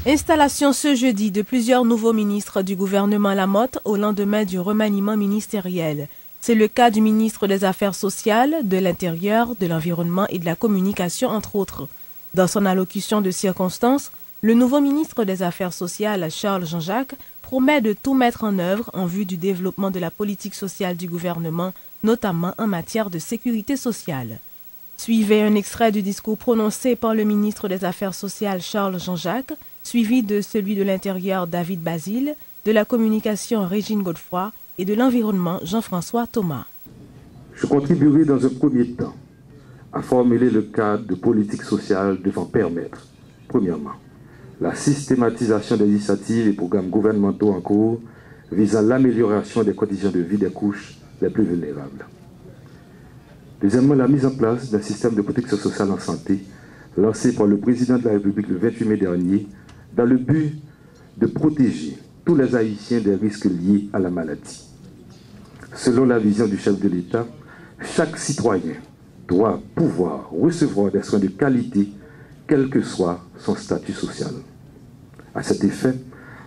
Installation ce jeudi de plusieurs nouveaux ministres du gouvernement Lamotte au lendemain du remaniement ministériel. C'est le cas du ministre des Affaires sociales, de l'Intérieur, de l'Environnement et de la Communication, entre autres. Dans son allocution de circonstance, le nouveau ministre des Affaires sociales, Charles Jean-Jacques, promet de tout mettre en œuvre en vue du développement de la politique sociale du gouvernement, notamment en matière de sécurité sociale. Suivez un extrait du discours prononcé par le ministre des Affaires sociales, Charles Jean-Jacques, suivi de celui de l'Intérieur, David Basile, de la Communication, Régine Godefroy, et de l'Environnement, Jean-François Thomas. Je contribuerai dans un premier temps à formuler le cadre de politique sociale devant permettre, premièrement, la systématisation des initiatives et programmes gouvernementaux en cours visant l'amélioration des conditions de vie des couches les plus vulnérables. Deuxièmement, la mise en place d'un système de protection sociale en santé lancé par le président de la République le 28 mai dernier dans le but de protéger tous les Haïtiens des risques liés à la maladie. Selon la vision du chef de l'État, chaque citoyen doit pouvoir recevoir des soins de qualité, quel que soit son statut social. À cet effet,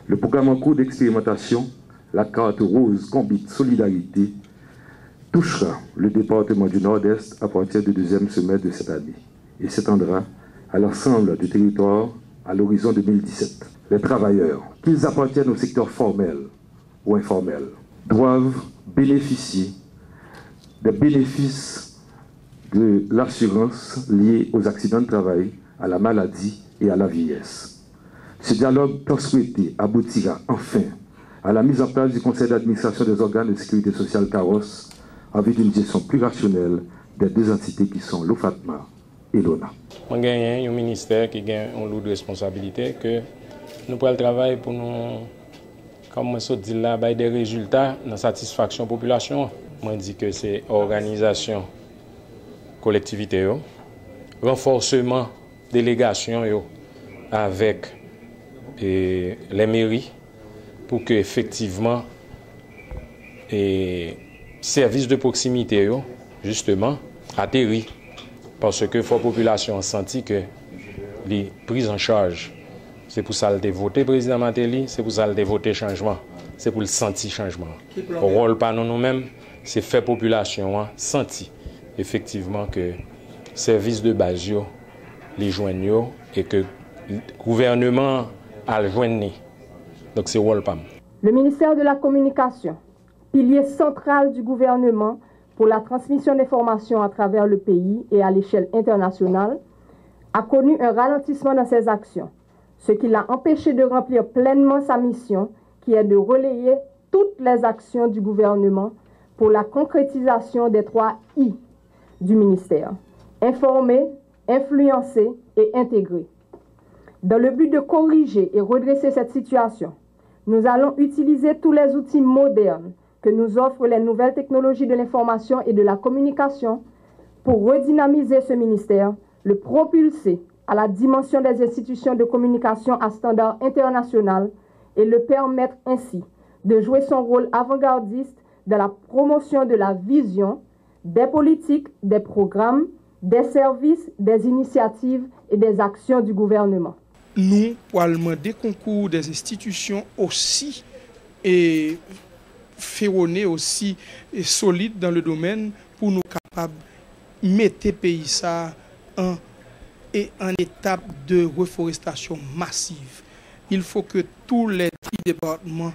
le programme en cours d'expérimentation, la carte rose Combit Solidarité, touchera le département du Nord-Est à partir du deuxième semestre de cette année et s'étendra à l'ensemble du territoire à l'horizon 2017. Les travailleurs, qu'ils appartiennent au secteur formel ou informel, doivent bénéficier des bénéfices de l'assurance liée aux accidents de travail, à la maladie et à la vieillesse. Ce dialogue tant souhaité aboutira enfin à la mise en place du conseil d'administration des organes de sécurité sociale CAROS en vue d'une gestion plus rationnelle des deux entités qui sont l'OFATMA et l'ONA. On gagne un ministère qui a une lourde responsabilité que nous prenons le travail pour nous, comme je dis là, des résultats dans la satisfaction de la population. Je dis que c'est organisation, collectivité, renforcement, délégation avec les mairies pour que effectivement et services de proximité justement atterri parce que la population a senti que les prises en charge, c'est pour ça qu'elle a voté président Matéli, c'est pour ça qu'elle a voté changement, c'est pour le sentir changement. Le rôle pas nous-mêmes, c'est faire population sentir effectivement que services de base les joignent et que le gouvernement a le joindre. Donc c'est rôle pas. Le ministère de la Communication, pilier central du gouvernement pour la transmission d'informations à travers le pays et à l'échelle internationale, a connu un ralentissement dans ses actions, ce qui l'a empêché de remplir pleinement sa mission, qui est de relayer toutes les actions du gouvernement pour la concrétisation des 3 I du ministère: informer, influencer et intégrer. Dans le but de corriger et redresser cette situation, nous allons utiliser tous les outils modernes que nous offrent les nouvelles technologies de l'information et de la communication pour redynamiser ce ministère, le propulser à la dimension des institutions de communication à standard international et le permettre ainsi de jouer son rôle avant-gardiste dans la promotion de la vision, des politiques, des programmes, des services, des initiatives et des actions du gouvernement. Nous, pour demander concours des institutions aussi et ferronnées, aussi et solides dans le domaine pour nous capables de mettre le pays ça en étape de reforestation massive. Il faut que tous les départements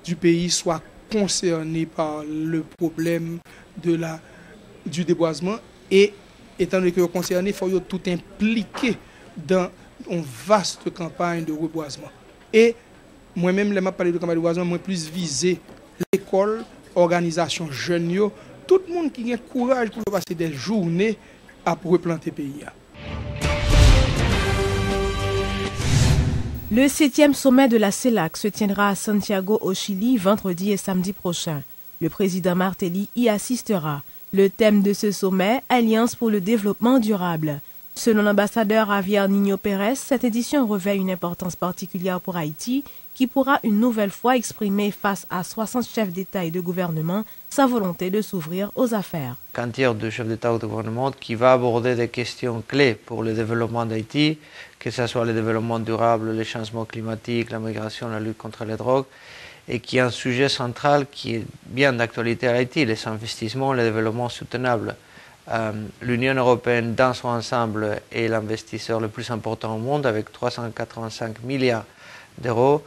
du pays soient concernés par le problème du déboisement et étant donné que concernés, il faut tout impliquer dans une vaste campagne de reboisement. Et moi-même, je parlé de campagne de reboisement, moi plus visé l'école, organisation jeunes, tout le monde qui a courage pour passer des journées à replanter le pays. Le 7e sommet de la CELAC se tiendra à Santiago au Chili vendredi et samedi prochain. Le président Martelly y assistera. Le thème de ce sommet, Alliance pour le développement durable. Selon l'ambassadeur Javier Niño Pérez, cette édition revêt une importance particulière pour Haïti, qui pourra une nouvelle fois exprimer face à 60 chefs d'État et de gouvernement sa volonté de s'ouvrir aux affaires. Quantité de chefs d'État ou de gouvernement qui va aborder des questions clés pour le développement d'Haïti, que ce soit le développement durable, les changements climatiques, la migration, la lutte contre les drogues, et qui est un sujet central qui est bien d'actualité à Haïti, les investissements, le développement soutenable. L'Union européenne dans son ensemble est l'investisseur le plus important au monde avec 385 milliards d'euros.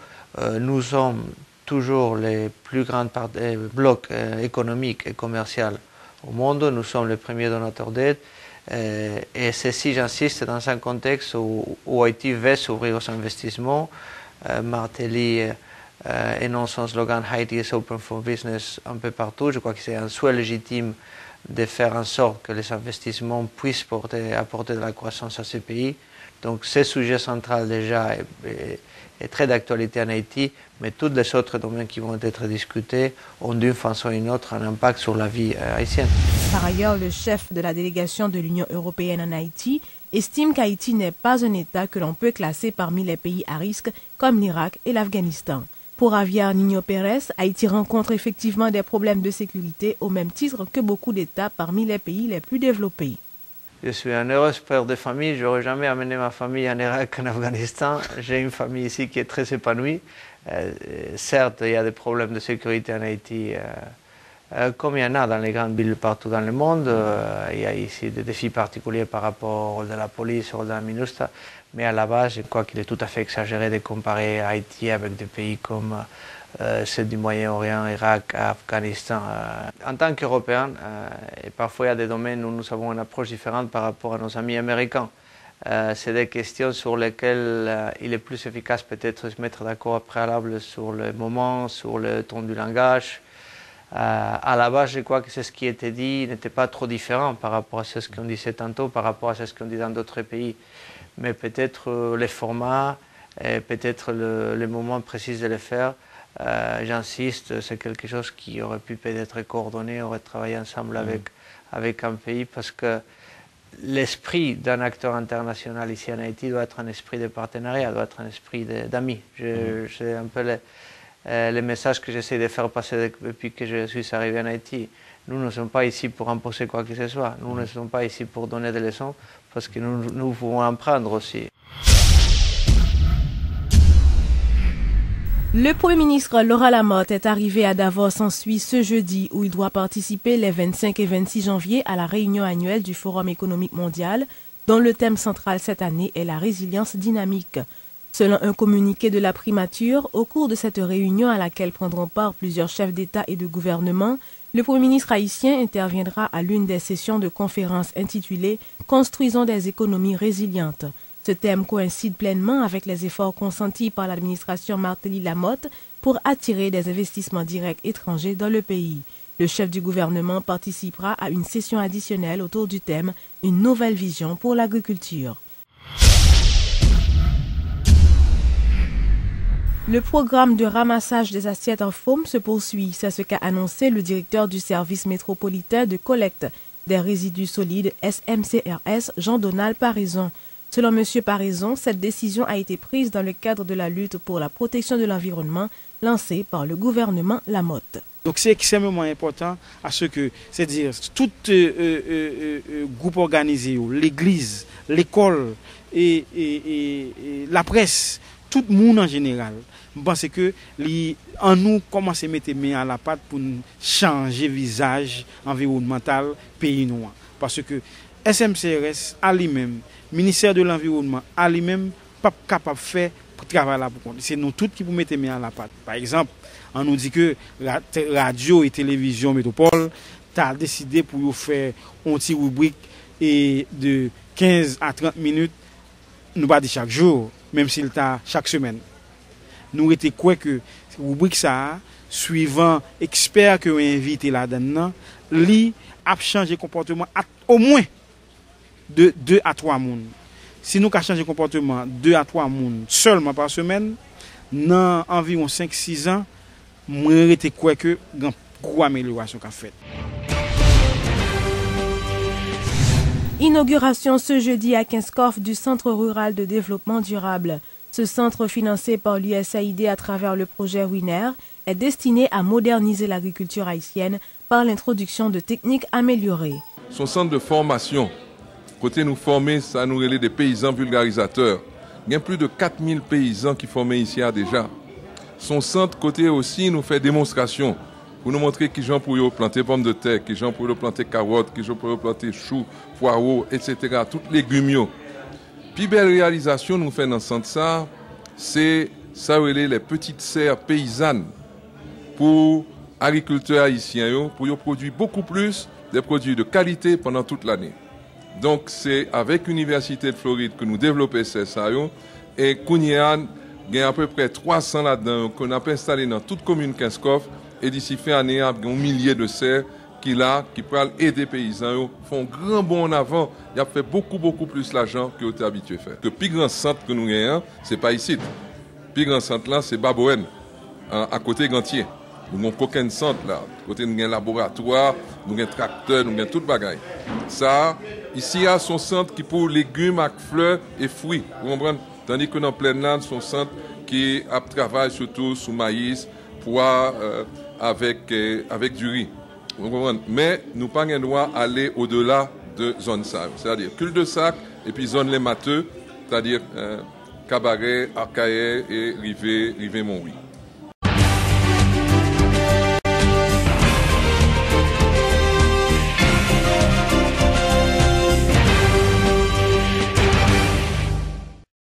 Nous sommes toujours les plus grands blocs économiques et commerciaux au monde. Nous sommes les premiers donateurs d'aide. Et ceci, j'insiste, dans un contexte où Haïti veut s'ouvrir aux investissements. Martelly énonce son slogan « Haiti is open for business » un peu partout. Je crois que c'est un souhait légitime de faire en sorte que les investissements puissent apporter de la croissance à ce pays. Donc ce sujet central déjà est très d'actualité en Haïti, mais tous les autres domaines qui vont être discutés ont d'une façon ou d'une autre un impact sur la vie haïtienne. Par ailleurs, le chef de la délégation de l'Union européenne en Haïti estime qu'Haïti n'est pas un État que l'on peut classer parmi les pays à risque comme l'Irak et l'Afghanistan. Pour Javier Nino Pérez, Haïti rencontre effectivement des problèmes de sécurité au même titre que beaucoup d'États parmi les pays les plus développés. Je suis un heureux père de famille, je n'aurais jamais amené ma famille en Irak, en Afghanistan. J'ai une famille ici qui est très épanouie. Certes, il y a des problèmes de sécurité en Haïti, comme il y en a dans les grandes villes partout dans le monde. Il y a ici des défis particuliers par rapport au rôle de la police, au rôle de la MINUSTA. Mais à la base, je crois qu'il est tout à fait exagéré de comparer Haïti avec des pays comme ceux du Moyen-Orient, Irak, Afghanistan. En tant qu'Européens, et parfois il y a des domaines où nous avons une approche différente par rapport à nos amis américains. C'est des questions sur lesquelles il est plus efficace peut-être de se mettre d'accord au préalable sur le moment, sur le ton du langage. À la base, je crois que c'est ce qui était dit n'était pas trop différent par rapport à ce qu'on disait tantôt, par rapport à ce qu'on dit dans d'autres pays. Mais peut-être les formats, peut-être le moment précis de le faire. J'insiste, c'est quelque chose qui aurait pu peut-être coordonner, aurait travaillé ensemble avec un pays, parce que l'esprit d'un acteur international ici en Haïti doit être un esprit de partenariat, doit être un esprit d'amis. C'est un peu le message que j'essaie de faire passer depuis que je suis arrivé en Haïti. Nous ne sommes pas ici pour imposer quoi que ce soit. Nous ne sommes pas ici pour donner des leçons, parce que nous pouvons en prendre aussi. Le Premier ministre Laurent Lamotte est arrivé à Davos en Suisse ce jeudi où il doit participer les 25 et 26 janvier à la réunion annuelle du Forum économique mondial dont le thème central cette année est la résilience dynamique. Selon un communiqué de la primature, au cours de cette réunion à laquelle prendront part plusieurs chefs d'État et de gouvernement, le Premier ministre haïtien interviendra à l'une des sessions de conférence intitulée « Construisons des économies résilientes ». Ce thème coïncide pleinement avec les efforts consentis par l'administration Martelly-Lamotte pour attirer des investissements directs étrangers dans le pays. Le chef du gouvernement participera à une session additionnelle autour du thème « Une nouvelle vision pour l'agriculture ». Le programme de ramassage des assiettes en foam se poursuit. C'est ce qu'a annoncé le directeur du service métropolitain de collecte des résidus solides SMCRS, Jean-Donald Paraison. Selon M. Paraison, cette décision a été prise dans le cadre de la lutte pour la protection de l'environnement lancée par le gouvernement Lamotte. Donc c'est extrêmement important à ce que, c'est-à-dire tout groupe organisé, l'église, l'école et la presse, tout le monde en général, je pense que en nous commencer à mettre main à la pâte pour changer le visage environnemental pays noir. Parce que SMCRS à lui-même, ministère de l'Environnement à lui-même, pas capable de faire pour travailler là pour compte. C'est nous tous qui pouvons mettre main à la pâte. Par exemple, on nous dit que la radio et télévision métropole a décidé pour faire une petite rubrique de 15 à 30 minutes, nous pas dire chaque jour, même s'il t'a chaque semaine. Nous étions quoi que rubrique ça, suivant expert que vous invité là-dedans, lui a changé comportement au moins de 2 à 3 personnes. Si nous avons changé le comportement 2 à 3 personnes seulement par semaine, dans environ 5-6 ans, nous avons quoi que une grosse amélioration qu'a fait. Inauguration ce jeudi à Kinskov du Centre rural de développement durable. Ce centre financé par l'USAID à travers le projet WINER est destiné à moderniser l'agriculture haïtienne par l'introduction de techniques améliorées. Son centre de formation, côté nous former, ça nous relève des paysans vulgarisateurs. Il y a plus de 4000 paysans qui formés ici déjà. Son centre côté aussi nous fait démonstration pour nous montrer qui gens pour planter pommes de terre, qui gens pour planter carottes, qui gens pour planter choux, poireaux, etc. Toutes les légumes. Puis belle réalisation nous fait dans ce centre ça, c'est ça les petites serres paysannes pour agriculteurs haïtiens pour produire beaucoup plus des produits de qualité pendant toute l'année. Donc c'est avec l'Université de Floride que nous développons ça et Kounian il y a à peu près 300 là-dedans qu'on a installé dans toute commune Kinskov et d'ici fin année il y a un millier de serres qui peuvent aider les paysans, font grand bond en avant, il a fait beaucoup plus l'argent qu'ils étaient habitués à faire. Le plus grand centre que nous avons, ce n'est pas ici. Le plus grand centre là, c'est Babouen, à côté Gantier. Nous n'avons aucun centre là. Côté nous avons un laboratoire, nous avons un tracteur, nous avons tout bagaille. Ça, ici, il y a son centre qui pour légumes, fleurs et fruits. Vous comprenez? Tandis que dans plein land, son centre qui travaille surtout sous maïs, pois, avec du riz. Vous comprenez? Mais nous n'avons pas le droit d'aller au-delà de zone ça. C'est-à-dire cul-de-sac et puis zone les mateux, c'est-à-dire Cabaret, Arcaïe et Rivé-Montrouy.